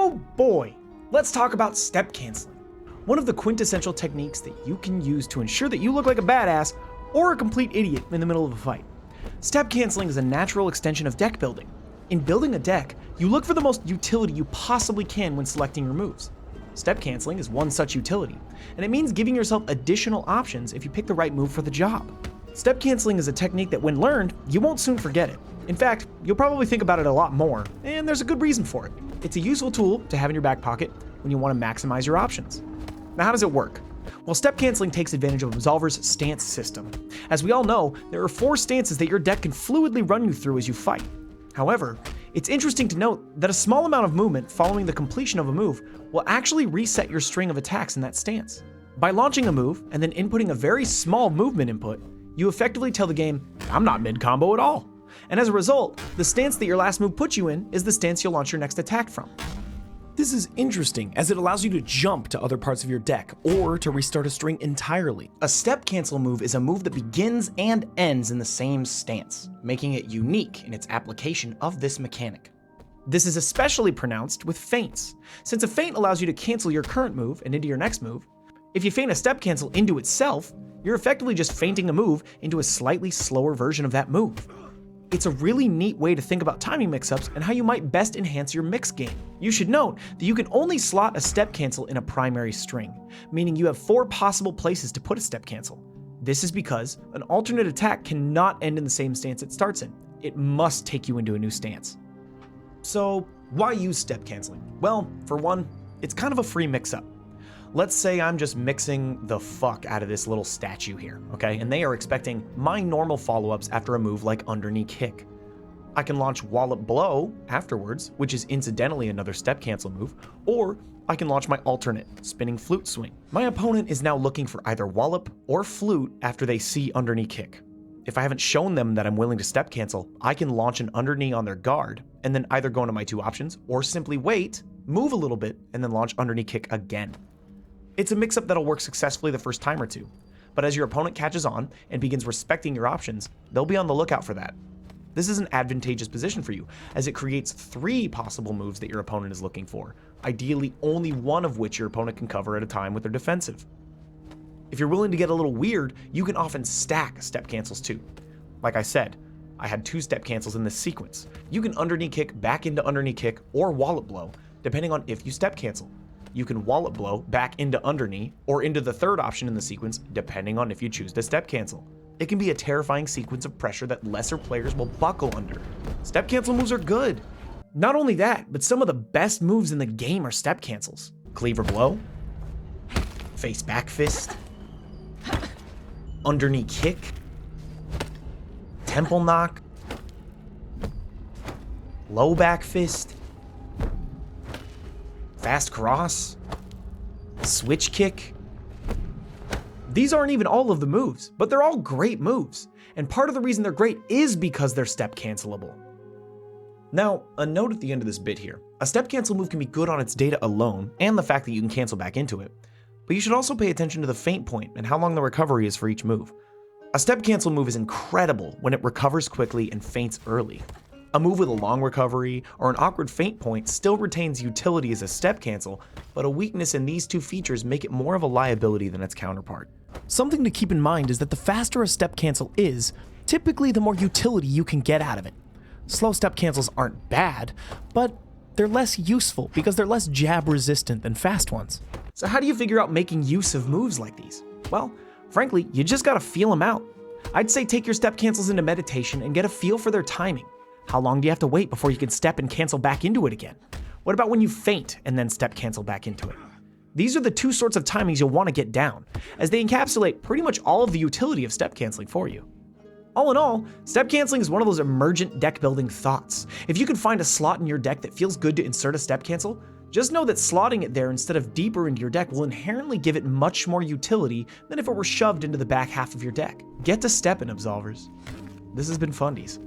Oh boy, let's talk about step canceling. One of the quintessential techniques that you can use to ensure that you look like a badass or a complete idiot in the middle of a fight. Step canceling is a natural extension of deck building. In building a deck, you look for the most utility you possibly can when selecting your moves. Step canceling is one such utility, and it means giving yourself additional options if you pick the right move for the job. Step canceling is a technique that when learned, you won't soon forget it. In fact, you'll probably think about it a lot more, and there's a good reason for it. It's a useful tool to have in your back pocket when you want to maximize your options. Now, how does it work? Well, step canceling takes advantage of Absolver's stance system. As we all know, there are 4 stances that your deck can fluidly run you through as you fight. However, it's interesting to note that a small amount of movement following the completion of a move will actually reset your string of attacks in that stance. By launching a move and then inputting a very small movement input, you effectively tell the game, I'm not mid-combo at all. And as a result, the stance that your last move puts you in is the stance you'll launch your next attack from. This is interesting as it allows you to jump to other parts of your deck or to restart a string entirely. A step cancel move is a move that begins and ends in the same stance, making it unique in its application of this mechanic. This is especially pronounced with feints, since a feint allows you to cancel your current move and into your next move. If you feint a step cancel into itself, you're effectively just feinting a move into a slightly slower version of that move. It's a really neat way to think about timing mix-ups and how you might best enhance your mix game. You should note that you can only slot a step cancel in a primary string, meaning you have 4 possible places to put a step cancel. This is because an alternate attack cannot end in the same stance it starts in. It must take you into a new stance. So, why use step canceling? Well, for one, it's kind of a free mix-up. Let's say I'm just mixing the fuck out of this little statue here, okay? And they are expecting my normal follow-ups after a move like underknee kick. I can launch wallop blow afterwards, which is incidentally another step cancel move, or I can launch my alternate, spinning flute swing. My opponent is now looking for either wallop or flute after they see underknee kick. If I haven't shown them that I'm willing to step cancel, I can launch an underknee on their guard, and then either go into my 2 options, or simply wait, move a little bit, and then launch underknee kick again. It's a mix-up that'll work successfully the first time or two, but as your opponent catches on and begins respecting your options, they'll be on the lookout for that. This is an advantageous position for you, as it creates 3 possible moves that your opponent is looking for, ideally only one of which your opponent can cover at a time with their defensive. If you're willing to get a little weird, you can often stack step cancels too. Like I said, I had 2 step cancels in this sequence. You can underknee kick back into underknee kick or wallop blow, depending on if you step cancel. You can wallop blow back into underknee or into the 3rd option in the sequence, depending on if you choose to step cancel. It can be a terrifying sequence of pressure that lesser players will buckle under. Step cancel moves are good. Not only that, but some of the best moves in the game are step cancels. Cleaver blow, face back fist, underknee kick, temple knock, low back fist, fast cross, switch kick. These aren't even all of the moves, but they're all great moves. And part of the reason they're great is because they're step cancelable. Now, a note at the end of this bit here. A step cancel move can be good on its data alone, and the fact that you can cancel back into it. But you should also pay attention to the feint point and how long the recovery is for each move. A step cancel move is incredible when it recovers quickly and feints early. A move with a long recovery or an awkward feint point still retains utility as a step cancel, but a weakness in these 2 features make it more of a liability than its counterpart. Something to keep in mind is that the faster a step cancel is, typically the more utility you can get out of it. Slow step cancels aren't bad, but they're less useful because they're less jab resistant than fast ones. So how do you figure out making use of moves like these? Well, frankly, you just gotta feel them out. I'd say take your step cancels into meditation and get a feel for their timing. How long do you have to wait before you can step and cancel back into it again? What about when you feint and then step cancel back into it? These are the 2 sorts of timings you'll want to get down, as they encapsulate pretty much all of the utility of step canceling for you. All in all, step canceling is one of those emergent deck building thoughts. If you can find a slot in your deck that feels good to insert a step cancel, just know that slotting it there instead of deeper into your deck will inherently give it much more utility than if it were shoved into the back half of your deck. Get to stepping, Absolvers. This has been Fundies.